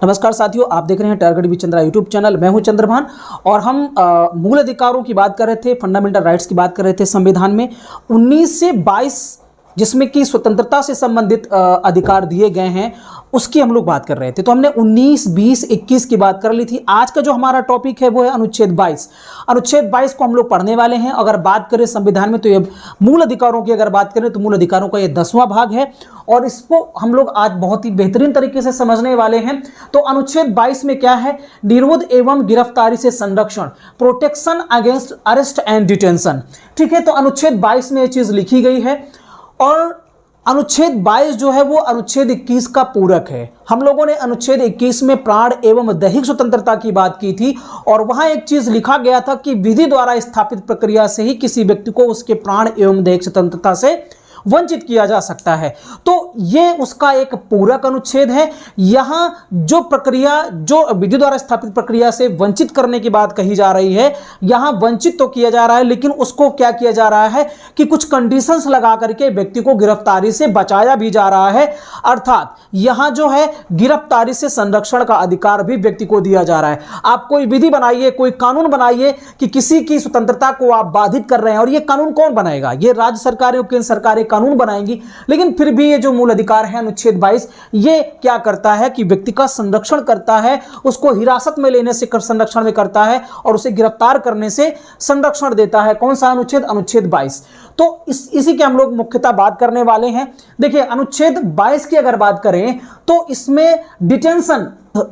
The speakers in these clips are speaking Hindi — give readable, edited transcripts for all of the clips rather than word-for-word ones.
नमस्कार साथियों, आप देख रहे हैं target with Chandra YouTube channel. मैं हूं चंद्रभान और हम मूल अधिकारों की बात कर रहे थे, फंडामेंटल राइट्स की बात कर रहे थे संविधान में 19 से 22 जिसमें कि स्वतंत्रता से संबंधित अधिकार दिए गए हैं, उसकी हम लोग बात कर रहे थे। तो हमने 19, 20, 21 की बात कर ली थी। आज का जो हमारा टॉपिक है वो है अनुच्छेद 22। अनुच्छेद 22 को हम लोग पढ़ने वाले हैं। अगर बात करें संविधान में तो ये मूल अधिकारों की अगर बात करें तो मूल अधिकारों का ये 10वां भाग है और इसको हम लोग आज बहुत ही बेहतरीन तरीके से समझने वाले हैं। तो अनुच्छेद 22 में क्या है? निरोध एवं गिरफ्तारी से संरक्षण, protection against arrest and detention. ठीक है, तो अनुच्छेद 22 में ये चीज लिखी गई है और अनुच्छेद 22 जो है वो अनुच्छेद 21 का पूरक है। हम लोगों ने अनुच्छेद 21 में प्राण एवं दैहिक स्वतंत्रता की बात की थी और वहां एक चीज लिखा गया था कि विधि द्वारा स्थापित प्रक्रिया से ही किसी व्यक्ति को उसके प्राण एवं दैहिक स्वतंत्रता से वंचित किया जा सकता है। तो ये उसका एक पूरक अनुच्छेद है। यहां जो प्रक्रिया, जो विधि द्वारा स्थापित प्रक्रिया से वंचित करने की बात कही जा रही है, यहां वंचित तो किया जा रहा है लेकिन उसको क्या किया जा रहा है कि कुछ कंडीशंस लगा करके व्यक्ति को गिरफ्तारी से बचाया भी जा रहा है। अर्थात यहां जो है गिरफ्तारी से संरक्षण का अधिकार भी व्यक्ति को दिया जा रहा है। आप कोई विधि बनाइए, कोई कानून बनाइए कि किसी की स्वतंत्रता को आप बाधित कर रहे हैं, और ये कानून कौन बनाएगा? ये राज्य सरकारें और केंद्र सरकारें कानून बनाएंगी। लेकिन फिर भी ये जो मूल अधिकार है अनुच्छेद 22, ये क्या करता है कि व्यक्ति का संरक्षण करता है, उसको हिरासत में लेने से संरक्षण में करता है और उसे गिरफ्तार करने से संरक्षण देता है। कौन सा अनुच्छेद? अनुच्छेद 22। तो इसी के हम लोग मुख्यतः बात करने वाले हैं। देखिए, अनुच्छेद 22 की अगर बात करें तो इसमें डिटेंशन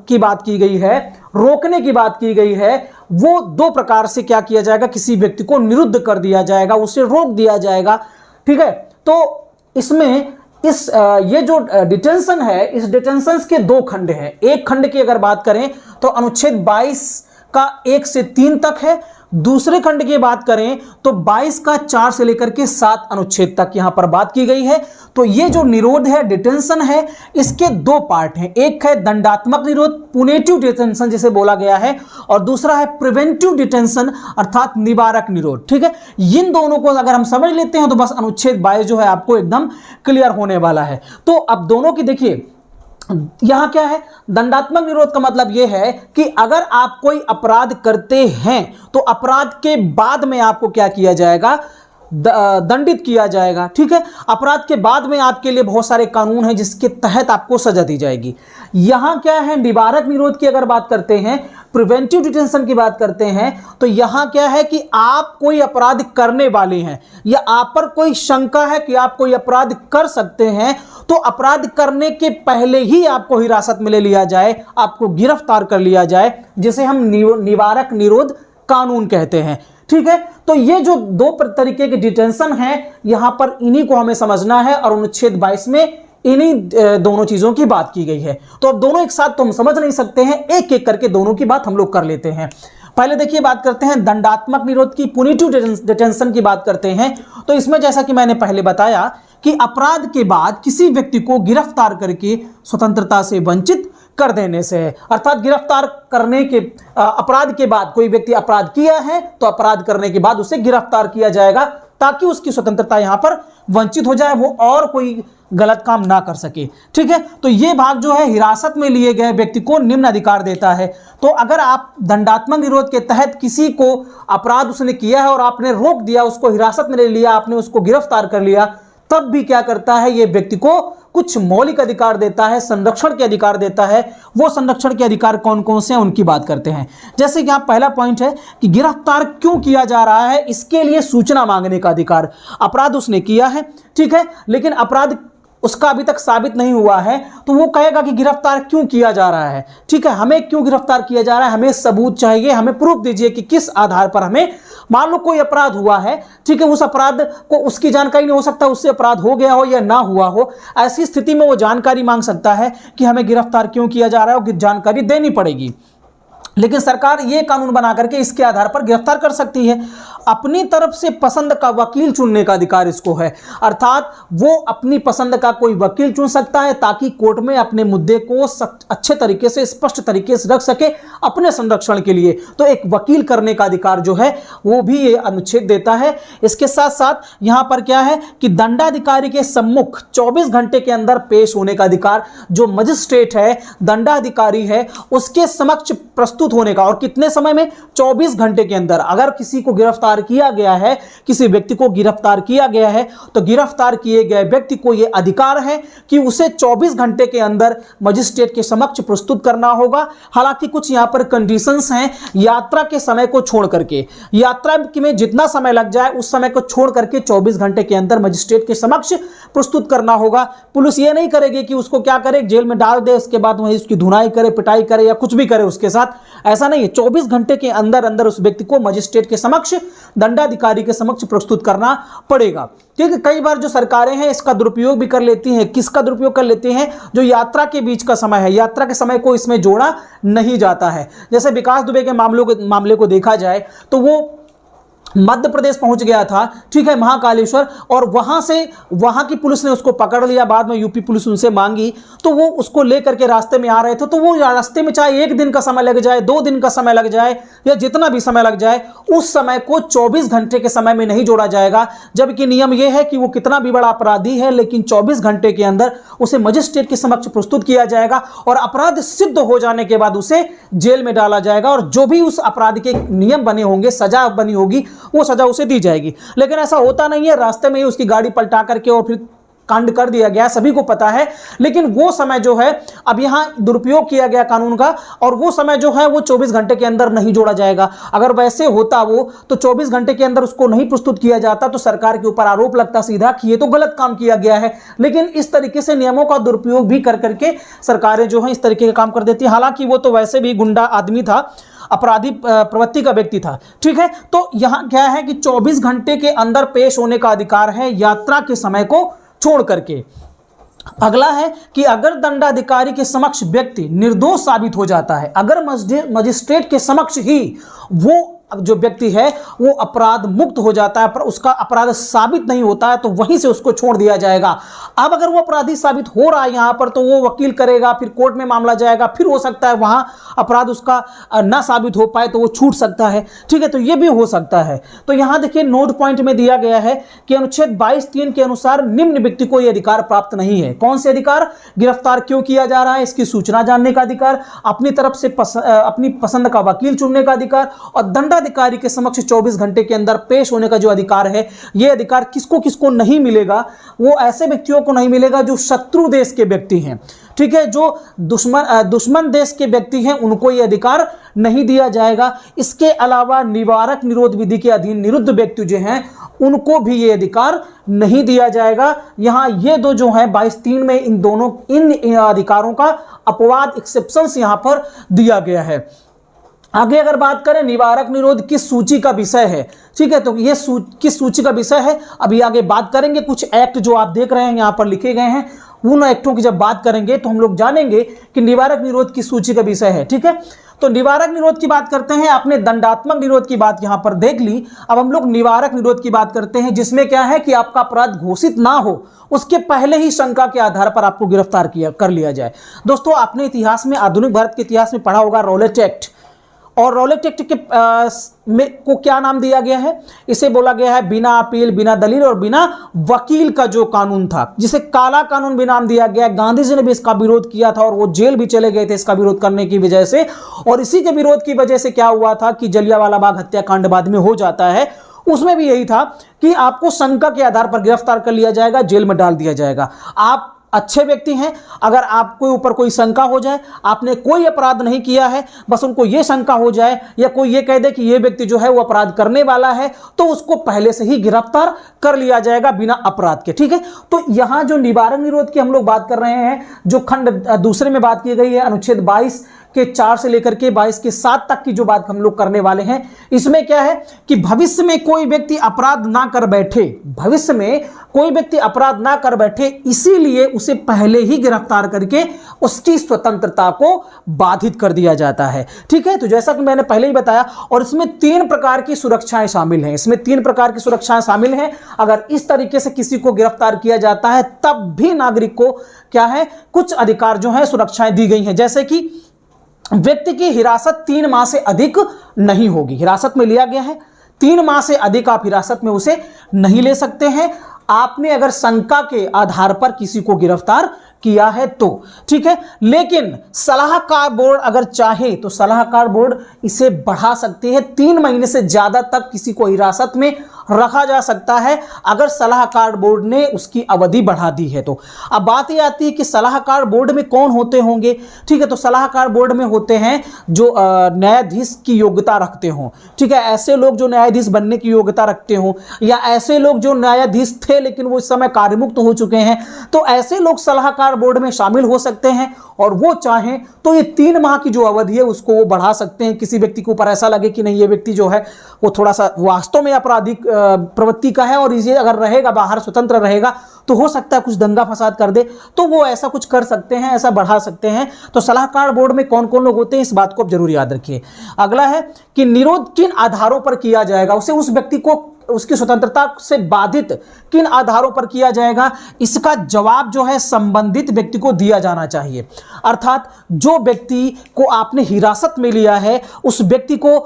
की बात की गई है, रोकने की बात की गई है। वो दो प्रकार से क्या किया जाएगा? किसी व्यक्ति को निरुद्ध कर दिया जाएगा, उसे रोक दिया जाएगा। ठीक है, तो इसमें ये जो डिटेंशन है, इस डिटेंशन के दो खंड हैं। एक खंड की अगर बात करें तो अनुच्छेद 22 का 1 से 3 तक है। दूसरे खंड की बात करें तो 22 का 4 से लेकर के 7 अनुच्छेद तक यहां पर बात की गई है। तो ये जो निरोध है, डिटेंशन है, इसके दो पार्ट हैं। एक है दंडात्मक निरोध, पुनेटिव डिटेंशन जिसे बोला गया है, और दूसरा है प्रिवेंटिव डिटेंशन अर्थात निवारक निरोध। ठीक है, इन दोनों को अगर हम समझ लेते हैं तो बस अनुच्छेद 22 जो है आपको एकदम क्लियर होने वाला है। तो अब दोनों की देखिए, यहां क्या है? दंडात्मक निरोध का मतलब यह है कि अगर आप कोई अपराध करते हैं तो अपराध के बाद में आपको क्या किया जाएगा? दंडित किया जाएगा। ठीक है, अपराध के बाद में आपके लिए बहुत सारे कानून हैं जिसके तहत आपको सजा दी जाएगी। यहां क्या है? निवारक निरोध की अगर बात करते हैं, प्रिवेंटिव डिटेंशन की बात करते हैं, तो यहां क्या है कि आप कोई अपराध करने वाले हैं या आप पर कोई शंका है कि आप कोई अपराध कर सकते हैं, तो अपराध करने के पहले ही आपको हिरासत में ले लिया जाए, आपको गिरफ्तार कर लिया जाए, जिसे हम निवारक निरोध कानून कहते हैं। ठीक है, तो ये जो दो तरीके के डिटेंशन हैं, यहां पर इन्हीं को हमें समझना है और अनुच्छेद 22 में इन्हीं दोनों चीजों की बात की गई है। तो अब दोनों एक साथ तो हम समझ नहीं सकते हैं, एक एक करके दोनों की बात हम लोग कर लेते हैं। पहले देखिए, बात करते हैं दंडात्मक निरोध की, पुनिटिव डिटेंशन की बात करते हैं। तो इसमें जैसा कि मैंने पहले बताया कि अपराध के बाद किसी व्यक्ति को गिरफ्तार करके स्वतंत्रता से वंचित कर देने से है। अर्थात गिरफ्तार करने के अपराध के बाद कोई व्यक्ति अपराध किया है तो अपराध करने के बाद उसे गिरफ्तार किया जाएगा ताकि उसकी स्वतंत्रता यहां पर वंचित हो जाए, वो और कोई गलत काम ना कर सके। ठीक है, तो ये भाग जो है हिरासत में लिए गए व्यक्ति को निम्न अधिकार देता है। तो अगर आप दंडात्मक निरोध के तहत किसी को अपराध उसने किया है और आपने रोक दिया, उसको हिरासत में ले लिया, आपने उसको गिरफ्तार कर लिया, तब भी क्या करता है? ये व्यक्ति को कुछ मौलिक अधिकार देता है, संरक्षण के अधिकार देता है। वो संरक्षण के अधिकार कौन कौन से हैं उनकी बात करते हैं। जैसे कि आप पहला पॉइंट है कि गिरफ्तार क्यों किया जा रहा है, इसके लिए सूचना मांगने का अधिकार। अपराध उसने किया है, ठीक है, लेकिन अपराध उसका अभी तक साबित नहीं हुआ है, तो वो कहेगा कि गिरफ्तार क्यों किया जा रहा है। ठीक है, हमें क्यों गिरफ्तार किया जा रहा है, हमें सबूत चाहिए, हमें प्रूफ दीजिए कि किस आधार पर हमें, मान लो कोई अपराध हुआ है, ठीक है, उस अपराध को उसकी जानकारी नहीं हो सकता, उससे अपराध हो गया हो या ना हुआ हो, ऐसी स्थिति में वो जानकारी मांग सकता है कि हमें गिरफ्तार क्यों किया जा रहा है और जानकारी देनी पड़ेगी। लेकिन सरकार ये कानून बना करके इसके आधार पर गिरफ्तार कर सकती है। अपनी तरफ से पसंद का वकील चुनने का अधिकार इसको है, अर्थात वो अपनी पसंद का कोई वकील चुन सकता है ताकि कोर्ट में अपने मुद्दे को अच्छे तरीके से, स्पष्ट तरीके से रख सके अपने संरक्षण के लिए। तो एक वकील करने का अधिकार जो है वो भी ये अनुच्छेद देता है। इसके साथ साथ यहां पर क्या है कि दंडाधिकारी के सम्मुख 24 घंटे के अंदर पेश होने का अधिकार, जो मजिस्ट्रेट है, दंडाधिकारी है, उसके समक्ष प्रस्तुत होने का, और कितने समय में? 24 घंटे के अंदर। अगर किसी को गिरफ्तार किया गया है, किसी व्यक्ति को गिरफ्तार किया गया है, तो गिरफ्तार किए गए व्यक्ति को यह अधिकार है कि उसे 24 घंटे के अंदर मजिस्ट्रेट के समक्ष प्रस्तुत करना होगा। हालांकि कुछ यहां पर कंडीशंस हैं, यात्रा के समय को छोड़ करके, यात्रा में जितना समय लग जाए उस समय को छोड़ करके 24 घंटे के अंदर मजिस्ट्रेट के समक्ष प्रस्तुत करना होगा। पुलिस ये नहीं करेगी कि उसको क्या करे, जेल में डाल दे, उसके बाद वहीं उसकी धुनाई करे, पिटाई करे या कुछ भी करे उसके साथ, ऐसा नहीं है। 24 घंटे के अंदर अंदर उस व्यक्ति को मजिस्ट्रेट के समक्ष, दंडाधिकारी के समक्ष प्रस्तुत करना पड़ेगा। ठीक है, कई बार जो सरकारें हैं इसका दुरुपयोग भी कर लेती हैं। किसका दुरुपयोग कर लेती हैं? जो यात्रा के बीच का समय है, यात्रा के समय को इसमें जोड़ा नहीं जाता है। जैसे विकास दुबे के मामले को देखा जाए तो वो मध्य प्रदेश पहुंच गया था, ठीक है, महाकालेश्वर, और वहां से वहां की पुलिस ने उसको पकड़ लिया। बाद में यूपी पुलिस उनसे मांगी तो वो उसको लेकर के रास्ते में आ रहे थे, तो वो रास्ते में चाहे 1 दिन का समय लग जाए, 2 दिन का समय लग जाए या जितना भी समय लग जाए, उस समय को 24 घंटे के समय में नहीं जोड़ा जाएगा। जबकि नियम यह है कि वो कितना भी बड़ा अपराधी है लेकिन 24 घंटे के अंदर उसे मजिस्ट्रेट के समक्ष प्रस्तुत किया जाएगा और अपराध सिद्ध हो जाने के बाद उसे जेल में डाला जाएगा, और जो भी उस अपराध के नियम बने होंगे, सजा बनी होगी, वो सजा उसे दी जाएगी। लेकिन ऐसा होता नहीं है, रास्ते में ही उसकी गाड़ी पलटा करके और फिर कांड कर दिया गया, सभी को पता है। लेकिन वो समय जो है, अब यहां दुरुपयोग किया गया कानून का, और वो समय जो है वो 24 घंटे के अंदर नहीं जोड़ा जाएगा। अगर वैसे होता वो तो 24 घंटे के अंदर उसको नहीं प्रस्तुत किया जाता तो सरकार के ऊपर आरोप लगता सीधा कि ये तो गलत काम किया गया है। लेकिन इस तरीके से नियमों का दुरुपयोग भी कर करके सरकारें जो है इस तरीके का काम कर देती है। हालांकि वो तो वैसे भी गुंडा आदमी था, अपराधी प्रवृत्ति का व्यक्ति था, ठीक है। तो यहां क्या है कि 24 घंटे के अंदर पेश होने का अधिकार है यात्रा के समय को छोड़ करके। अगला है कि अगर दंडाधिकारी के समक्ष व्यक्ति निर्दोष साबित हो जाता है, अगर मजिस्ट्रेट के समक्ष ही वो जो व्यक्ति है वो अपराध मुक्त हो जाता है पर उसका अपराध साबित नहीं होता है, तो वहीं से उसको छोड़ दिया जाएगा। अब अगर वो अपराधी साबित हो रहा है यहां पर, तो वो वकील करेगा, फिर कोर्ट में मामला जाएगा, फिर हो सकता है वहां अपराध उसका ना साबित हो पाए तो वो छूट सकता है, ठीक है। तो ये भी हो सकता है। तो यहां देखिए नोट पॉइंट में दिया गया है कि अनुच्छेद 22(3) के अनुसार निम्न व्यक्ति को यह अधिकार प्राप्त नहीं है। कौन से अधिकार? गिरफ्तार क्यों किया जा रहा है इसकी सूचना जानने का अधिकार, अपनी तरफ से अपनी पसंद का वकील चुनने का अधिकार, और अधिकारी के समक्ष 24 घंटे के अंदर पेश होने का जो अधिकार है। यह अधिकार किसको किसको नहीं मिलेगा? वो ऐसे व्यक्तियों को नहीं मिलेगा जो शत्रु देश के व्यक्ति हैं, ठीक है, जो दुश्मन देश के व्यक्ति हैं, उनको यह अधिकार नहीं दिया जाएगा। इसके अलावा निवारक निरोध विधि के अधीन निरुद्ध व्यक्ति जो हैं उनको भी यह अधिकार नहीं दिया जाएगा। यहां ये दो जो है 22(3) में इन अधिकारों का अपवाद, एक्सेप्शंस यहां पर दिया गया है। आगे अगर बात करें निवारक निरोध किस सूची का विषय है, ठीक है, तो ये किस सूची का विषय है अभी आगे बात करेंगे। कुछ एक्ट जो आप देख रहे हैं यहां पर लिखे गए हैं, उन एक्टों की जब बात करेंगे तो हम लोग जानेंगे कि निवारक निरोध किस सूची का विषय है, ठीक है। तो निवारक निरोध की बात करते हैं। आपने दंडात्मक निरोध की बात यहां पर देख ली, अब हम लोग निवारक निरोध की बात करते हैं, जिसमें क्या है कि आपका अपराध घोषित ना हो उसके पहले ही शंका के आधार पर आपको गिरफ्तार कर लिया जाए। दोस्तों, आपने इतिहास में, आधुनिक भारत के इतिहास में पढ़ा होगा रॉलेट एक्ट, और रॉलेट एक्ट के को क्या नाम दिया गया है? इसे बोला गया है बिना अपील, बिना दलील और बिना वकील का जो कानून था, जिसे काला कानून भी नाम दिया गया। गांधी जी ने भी इसका विरोध किया था और वो जेल भी चले गए थे इसका विरोध करने की वजह से। और इसी के विरोध की वजह से क्या हुआ था कि जलियांवाला बाग हत्याकांड बाद में हो जाता है, उसमें भी यही था कि आपको शंका के आधार पर गिरफ्तार कर लिया जाएगा, जेल में डाल दिया जाएगा। आप अच्छे व्यक्ति हैं, अगर आपके ऊपर कोई शंका हो जाए, आपने कोई अपराध नहीं किया है, बस उनको यह शंका हो जाए या कोई ये कह दे कि यह व्यक्ति जो है वो अपराध करने वाला है, तो उसको पहले से ही गिरफ्तार कर लिया जाएगा बिना अपराध के, ठीक है। तो यहां जो निवारक निरोध की हम लोग बात कर रहे हैं, जो खंड दूसरे में बात की गई है अनुच्छेद 22 के 4 से लेकर के 22 के 7 तक की जो बात हम लोग करने वाले हैं, इसमें क्या है कि भविष्य में कोई व्यक्ति अपराध ना कर बैठे, भविष्य में कोई व्यक्ति अपराध ना कर बैठे, इसीलिए उसे पहले ही गिरफ्तार करके उसकी स्वतंत्रता को बाधित कर दिया जाता है। ठीक है, तो जैसा कि मैंने पहले ही बताया, और इसमें 3 प्रकार की सुरक्षाएं शामिल हैं, इसमें 3 प्रकार की सुरक्षाएं शामिल हैं। अगर इस तरीके से किसी को गिरफ्तार किया जाता है तब भी नागरिक को क्या है, कुछ अधिकार जो है सुरक्षाएं दी गई हैं, जैसे कि व्यक्ति की हिरासत 3 माह से अधिक नहीं होगी। हिरासत में लिया गया है, 3 माह से अधिक आप हिरासत में उसे नहीं ले सकते हैं, आपने अगर शंका के आधार पर किसी को गिरफ्तार किया है तो। ठीक है, लेकिन सलाहकार बोर्ड अगर चाहे तो सलाहकार बोर्ड इसे बढ़ा सकते हैं, 3 महीने से ज्यादा तक किसी को हिरासत में रखा जा सकता है अगर सलाहकार बोर्ड ने उसकी अवधि बढ़ा दी है तो। अब बात यह आती है कि सलाहकार बोर्ड में कौन होते होंगे। ठीक है, तो सलाहकार बोर्ड में होते हैं जो न्यायाधीश की योग्यता रखते हों। ठीक है, ऐसे लोग जो न्यायाधीश बनने की योग्यता रखते हों, या ऐसे लोग जो न्यायाधीश थे लेकिन वो इस समय कार्यमुक्त हो चुके हैं, तो ऐसे लोग सलाहकार बोर्ड में शामिल हो सकते हैं, और वो चाहें तो ये 3 माह की जो अवधि है उसको वो बढ़ा सकते हैं। किसी व्यक्ति के ऊपर ऐसा लगे कि नहीं ये व्यक्ति जो है वो थोड़ा सा वास्तव में आपराधिक प्रवृत्ति का है, और इसे अगर रहेगा बाहर स्वतंत्र रहेगा तो हो सकता है कुछ दंगा फसाद कर दे, तो वो ऐसा कुछ कर सकते हैं, ऐसा बढ़ा सकते हैं। तो सलाहकार बोर्ड में कौन कौन लोग होते हैं, इस बात को आप जरूर याद रखिए। अगला है कि निरोध किन आधारों पर किया जाएगा, उसे उस व्यक्ति को उसकी स्वतंत्रता से बाधित किन आधारों पर किया जाएगा, इसका जवाब जो है संबंधित व्यक्ति को दिया जाना चाहिए। अर्थात जो व्यक्ति को आपने हिरासत में लिया है, उस व्यक्ति को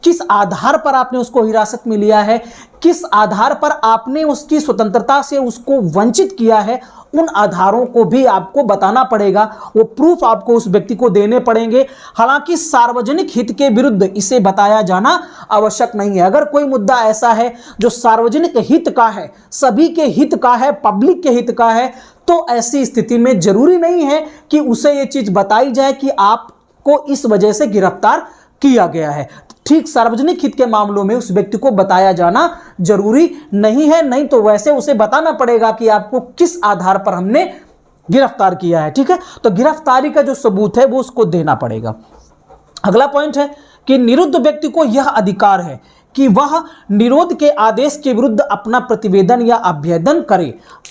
किस आधार पर आपने उसको हिरासत में लिया है, किस आधार पर आपने उसकी स्वतंत्रता से उसको वंचित किया है, उन आधारों को भी आपको बताना पड़ेगा, वो प्रूफ आपको उस व्यक्ति को देने पड़ेंगे। हालांकि सार्वजनिक हित के विरुद्ध इसे बताया जाना आवश्यक नहीं है। अगर कोई मुद्दा ऐसा है जो सार्वजनिक हित का है, सभी के हित का है, पब्लिक के हित का है, तो ऐसी स्थिति में जरूरी नहीं है कि उसे ये चीज बताई जाए कि आपको इस वजह से गिरफ्तार किया गया है। ठीक सार्वजनिक हित के मामलों में उस व्यक्ति को बताया जाना जरूरी नहीं है, नहीं तो वैसे उसे बताना पड़ेगा कि आपको किस आधार पर हमने गिरफ्तार किया है। ठीक है, तो गिरफ्तारी का जो सबूत है वो उसको देना पड़ेगा। अगला पॉइंट है कि निरुद्ध व्यक्ति को यह अधिकार है कि वह निरोध के आदेश के विरुद्ध अपना प्रतिवेदन या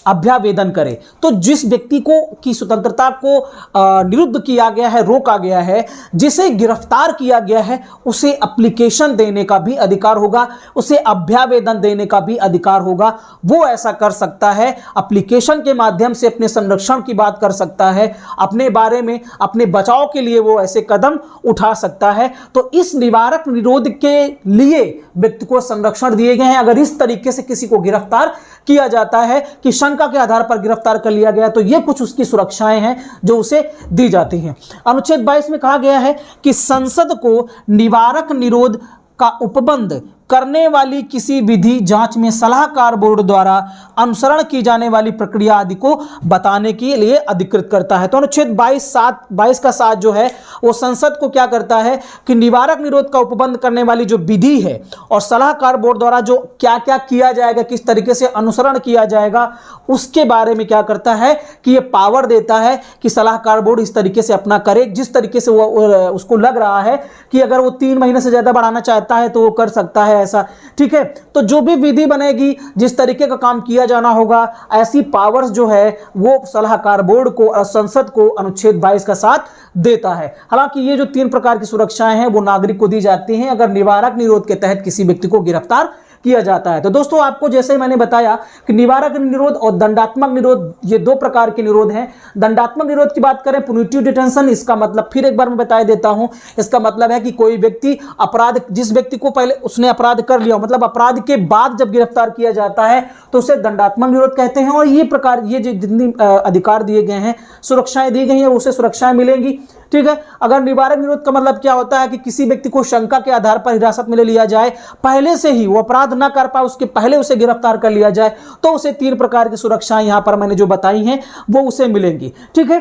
अभ्यावेदन करे। तो जिस व्यक्ति को की स्वतंत्रता को निरुद्ध किया गया है, रोका गया है, जिसे गिरफ्तार किया गया है, उसे एप्लीकेशन देने का भी अधिकार होगा, उसे अभ्यावेदन देने का भी अधिकार होगा। वो ऐसा कर सकता है, एप्लीकेशन के माध्यम से अपने संरक्षण की बात कर सकता है, अपने बारे में अपने बचाव के लिए वो ऐसे कदम उठा सकता है। तो इस निवारक निरोध के लिए व्यक्ति को संरक्षण दिए गए हैं। अगर इस तरीके से किसी को गिरफ्तार किया जाता है कि शंका के आधार पर गिरफ्तार कर लिया गया, तो ये कुछ उसकी सुरक्षाएं हैं जो उसे दी जाती हैं। अनुच्छेद 22 में कहा गया है कि संसद को निवारक निरोध का उपबंध करने वाली किसी विधि जांच में सलाहकार बोर्ड द्वारा अनुसरण की जाने वाली प्रक्रिया आदि को बताने के लिए अधिकृत करता है। तो अनुच्छेद 22 का 7 जो है वो संसद को क्या करता है कि निवारक निरोध का उपबंध करने वाली जो विधि है और सलाहकार बोर्ड द्वारा जो क्या क्या किया जाएगा, किस तरीके से अनुसरण किया जाएगा, उसके बारे में क्या करता है कि ये पावर देता है कि सलाहकार बोर्ड इस तरीके से अपना करे, जिस तरीके से वो उसको लग रहा है कि अगर वो 3 महीने से ज्यादा बढ़ाना चाहता है तो वो कर सकता है ऐसा। ठीक है, तो जो भी विधि बनेगी, जिस तरीके का काम किया जाना होगा, ऐसी पावर्स जो है वो सलाहकार बोर्ड को और संसद को अनुच्छेद 22 का 7 देता है। हालांकि ये जो 3 प्रकार की सुरक्षाएं हैं वो नागरिक को दी जाती हैं अगर निवारक निरोध के तहत किसी व्यक्ति को गिरफ्तार किया जाता है। तो दोस्तों आपको जैसे मैंने बताया कि निवारक निरोध और दंडात्मक निरोध ये 2 प्रकार के निरोध हैं। दंडात्मक निरोध की बात करें, पुनिटिव डिटेंशन, इसका मतलब फिर एक बार मैं बता देता हूं। इसका मतलब है कि कोई व्यक्ति अपराध, जिस व्यक्ति को पहले उसने अपराध कर लिया, मतलब अपराध के बाद जब गिरफ्तार किया जाता है तो उसे दंडात्मक निरोध कहते हैं। और ये प्रकार, ये जो जितनी अधिकार दिए गए हैं, सुरक्षाएं दी गई हैं, उसे सुरक्षाएं मिलेंगी। ठीक है, अगर निवारक निरोध का मतलब क्या होता है कि किसी व्यक्ति को शंका के आधार पर हिरासत में ले लिया जाए, पहले से ही वो अपराध ना कर पाए, उसके पहले उसे गिरफ्तार कर लिया जाए, तो उसे 3 प्रकार की सुरक्षाएं यहां पर मैंने जो बताई हैं वो उसे मिलेंगी। ठीक है,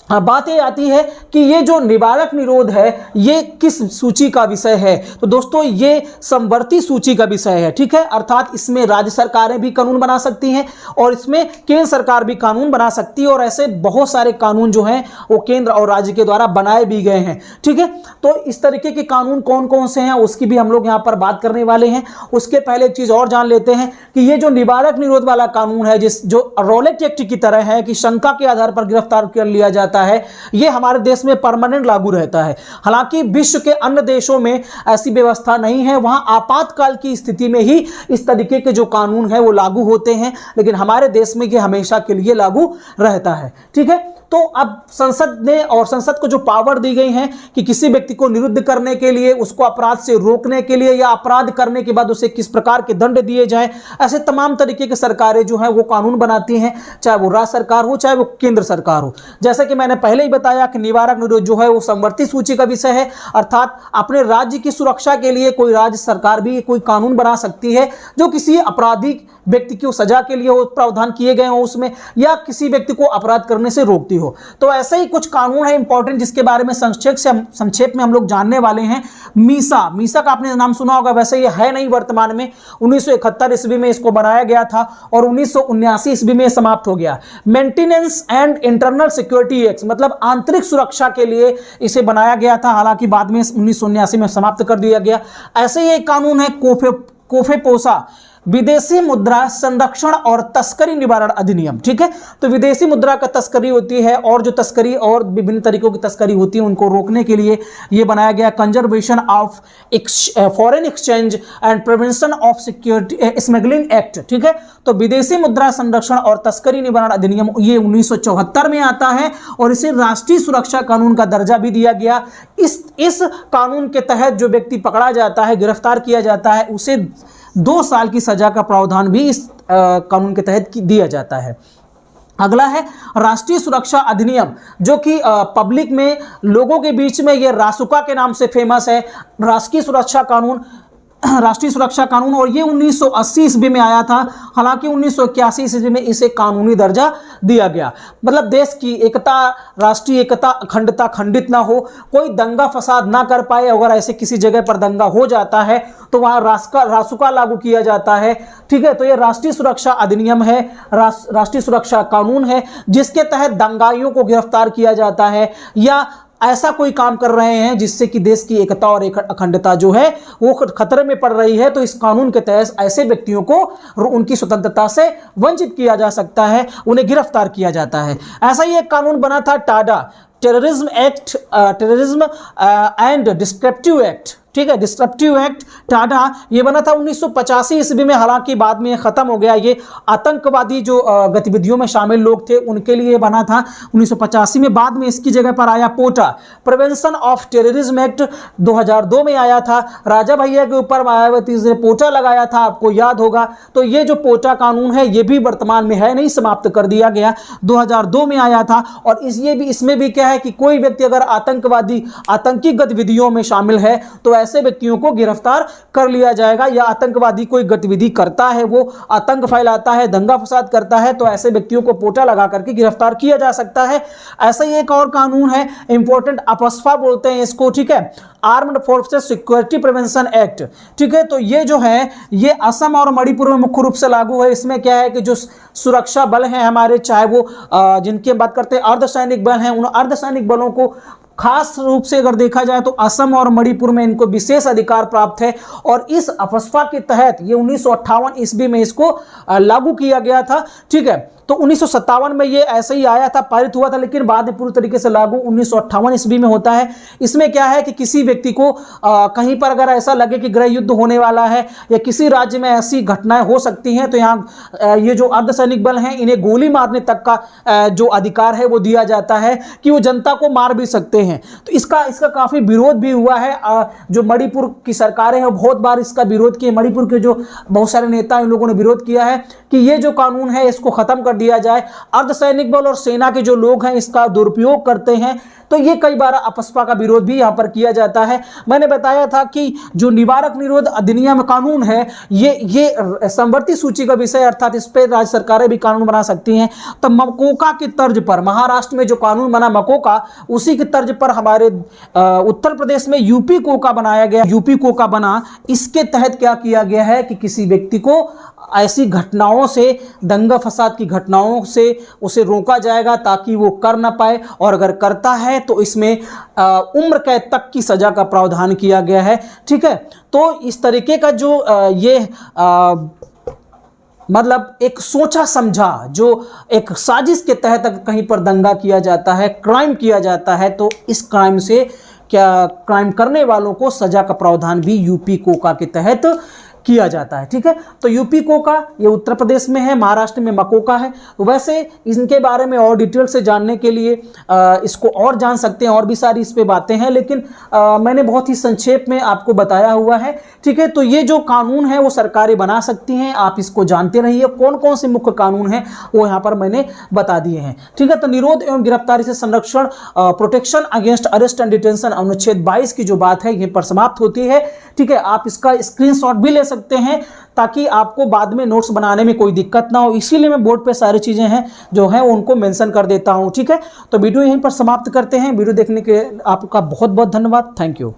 बात ये आती है कि ये जो निवारक निरोध है ये किस सूची का विषय है। तो दोस्तों ये समवर्ती सूची का विषय है, ठीक है। अर्थात इसमें राज्य सरकारें भी कानून बना सकती हैं और इसमें केंद्र सरकार भी कानून बना सकती है, और ऐसे बहुत सारे कानून जो हैं वो केंद्र और राज्य के द्वारा बनाए भी गए हैं, ठीक है। तो इस तरीके के कानून कौन कौन से हैं उसकी भी हम लोग यहाँ पर बात करने वाले हैं। उसके पहले एक चीज और जान लेते हैं कि ये जो निवारक निरोध वाला कानून है, जो रॉलेट एक्ट की तरह है कि शंका के आधार पर गिरफ्तार कर लिया जाता है, यह हमारे देश में परमानेंट लागू रहता है। हालांकि विश्व के अन्य देशों में ऐसी व्यवस्था नहीं है, वहां आपातकाल की स्थिति में ही इस तरीके के जो कानून है वो लागू होते हैं, लेकिन हमारे देश में यह हमेशा के लिए लागू रहता है, ठीक है। तो अब संसद ने और संसद को जो पावर दी गई है कि किसी व्यक्ति को निरुद्ध करने के लिए, उसको अपराध से रोकने के लिए, या अपराध करने के बाद उसे किस प्रकार के दंड दिए जाए, ऐसे तमाम तरीके की सरकारें जो है वो कानून बनाती हैं, चाहे वो राज्य सरकार हो चाहे वो केंद्र सरकार हो। जैसे कि मैंने पहले ही बताया कि निवारक निरोध जो है वो समवर्ती सूची का विषय है, अर्थात अपने राज्य की सुरक्षा के लिए कोई राज्य सरकार भी कोई कानून बना सकती है जो किसी आपराधिक व्यक्ति की सजा के लिए वो प्रावधान किए गए हो उसमें, या किसी व्यक्ति को अपराध करने से रोकती हो। तो ऐसे ही कुछ कानून है इंपॉर्टेंट जिसके बारे में संक्षेप में हम लोग जानने वाले हैं। मीसा का आपने नाम सुना होगा, वैसे ये है नहीं वर्तमान में, 1971 ईस्वी में इसको बनाया गया था और 1979 ईस्वी में समाप्त हो गया। Maintenance and internal security act, मतलब आंतरिक सुरक्षा के लिए इसे बनाया गया था, हालांकि बाद में 1979 में समाप्त कर दिया गया। ऐसे ही एक कानून है कोफेपोसा, विदेशी मुद्रा संरक्षण और तस्करी निवारण अधिनियम, ठीक है। तो विदेशी मुद्रा का तस्करी होती है और जो तस्करी और विभिन्न तरीकों की तस्करी होती है उनको रोकने के लिए यह बनाया गया conservation of foreign exchange and prevention of security smuggling act, ठीक है। तो विदेशी मुद्रा संरक्षण और तस्करी निवारण अधिनियम ये 1974 में आता है और इसे राष्ट्रीय सुरक्षा कानून का दर्जा भी दिया गया। इस कानून के तहत जो व्यक्ति पकड़ा जाता है, गिरफ्तार किया जाता है, उसे 2 साल की सजा का प्रावधान भी इस कानून के तहत दिया जाता है। अगला है राष्ट्रीय सुरक्षा अधिनियम, जो कि पब्लिक में लोगों के बीच में ये रासुका के नाम से फेमस है। राष्ट्रीय सुरक्षा कानून और ये 1980 ईस्वी में आया था, हालांकि 1981 ईस्वी में इसे कानूनी दर्जा दिया गया। मतलब देश की एकता, राष्ट्रीय एकता, अखंडता खंडित ना हो, कोई दंगा फसाद ना कर पाए। अगर ऐसे किसी जगह पर दंगा हो जाता है तो वहां रासुका लागू किया जाता है, ठीक है। तो ये राष्ट्रीय सुरक्षा अधिनियम है, राष्ट्रीय सुरक्षा कानून है, जिसके तहत दंगाइयों को गिरफ्तार किया जाता है या ऐसा कोई काम कर रहे हैं जिससे कि देश की एकता और अखंडता जो है वो खतरे में पड़ रही है, तो इस कानून के तहत ऐसे व्यक्तियों को उनकी स्वतंत्रता से वंचित किया जा सकता है, उन्हें गिरफ्तार किया जाता है। ऐसा ही एक कानून बना था Tada, terrorism and descriptive act, ठीक है। डिस्क्रिप्टिव एक्ट टाडा ये बना था 1985 ईस्वी में, हालांकि बाद में खत्म हो गया। ये आतंकवादी जो गतिविधियों में शामिल लोग थे उनके लिए बना था 1985 में। बाद में इसकी जगह पर आया पोटा, प्रिवेंशन ऑफ टेररिज्म एक्ट 2002 में आया था। राजा भैया के ऊपर मायावती ने पोटा लगाया था, आपको याद होगा। तो ये जो पोटा कानून है ये भी वर्तमान में है नहीं, समाप्त कर दिया गया, 2002 में आया था। और इसमें भी क्या है कि कोई व्यक्ति अगर आतंकी गतिविधियों में शामिल है तो ऐसे व्यक्तियों को गिरफ्तार कर लिया जाएगा, या आतंकवादी कोई गतिविधि करता है, वो आतंक फैलाता है, दंगा फसाद करता है, तो ऐसे व्यक्तियों को पोटा लगा करके गिरफ्तार किया जा सकता है। ऐसा ही एक और कानून है, इंपॉर्टेंट अपस्फा बोलते हैं इसको, ठीक है, armed forces security prevention act, ठीक है। तो ये जो है ये असम और मणिपुर में मुख्य रूप से लागू है। इसमें क्या है कि जो सुरक्षा बल हैं हमारे, चाहे वो जिनकी बात करते हैं अर्धसैनिक बल हैं, उन अर्धसैनिक बलों को खास रूप से अगर देखा जाए तो असम और मणिपुर में इनको विशेष अधिकार प्राप्त है। और इस अपस्फा के तहत ये 1958 ईस्वी में इसको लागू किया गया था, ठीक है। तो 1957 में ये ऐसे ही आया था, पारित हुआ था, लेकिन बाद में पूरी तरीके से लागू 1958 ईस्वी में होता है। इसमें क्या है कि किसी व्यक्ति को कहीं पर अगर ऐसा लगे कि गृह युद्ध होने वाला है या किसी राज्य में ऐसी घटनाएं हो सकती हैं, तो यहाँ ये जो अर्धसैनिक बल हैं इन्हें गोली मारने तक का जो अधिकार है वो दिया जाता है कि वो जनता को मार भी सकते हैं। तो इसका काफी विरोध भी हुआ है। जो मणिपुर की सरकारें हैं बहुत बार इसका विरोध किए, मणिपुर के जो बहुत सारे नेता इन लोगों ने विरोध किया है कि ये जो कानून है इसको खत्म कर दिया जाए। अर्धसैनिक बल और सेना के जो लोग हैं इसका दुरुपयोग करते हैं, तो ये कई बार अपस्पा का विरोध भी यहाँ पर किया जाता है। मैंने बताया था कि जो निवारक निरोध अधिनियम कानून है ये समवर्ती सूची का विषय, अर्थात इस पर राज्य सरकारें भी कानून बना सकती हैं। तो मकोका की तर्ज पर महाराष्ट्र में जो कानून बना मकोका, उसी की तर्ज पर हमारे उत्तर प्रदेश में यूपी कोका बनाया गया। यूपी कोका बना, इसके तहत क्या किया गया है कि किसी व्यक्ति को ऐसी घटनाओं से, दंगा फसाद की घटनाओं से उसे रोका जाएगा ताकि वो कर ना पाए, और अगर करता है तो इसमें उम्र कैद तक की सजा का प्रावधान किया गया है। ठीक है, तो इस तरीके का जो मतलब एक सोचा समझा, जो एक साजिश के तहत कहीं पर दंगा किया जाता है, क्राइम किया जाता है, तो इस क्राइम से क्या क्राइम करने वालों को सजा का प्रावधान भी यूपी कोका के तहत किया जाता है। ठीक है, तो यूपी कोका ये उत्तर प्रदेश में है, महाराष्ट्र में मकोका है। वैसे इनके बारे में और डिटेल से जानने के लिए इसको और जान सकते हैं, और भी सारी इस पे बातें हैं, लेकिन मैंने बहुत ही संक्षेप में आपको बताया हुआ है। ठीक है, तो ये जो कानून है वो सरकारें बना सकती हैं, आप इसको जानते रहिए। कौन कौन से मुख्य कानून हैं वो यहाँ पर मैंने बता दिए हैं। ठीक है, तो निरोध एवं गिरफ्तारी से संरक्षण, protection against arrest and detention, अनुच्छेद 22 की जो बात है ये पर समाप्त होती है। ठीक है, आप इसका स्क्रीनशॉट भी ले सकते हैं ताकि आपको बाद में नोट्स बनाने में कोई दिक्कत ना हो, इसीलिए मैं बोर्ड पे सारी चीजें हैं जो हैं उनको मेंशन कर देता हूं। ठीक है, तो वीडियो यहीं पर समाप्त करते हैं। वीडियो देखने के आपका बहुत बहुत धन्यवाद। Thank you.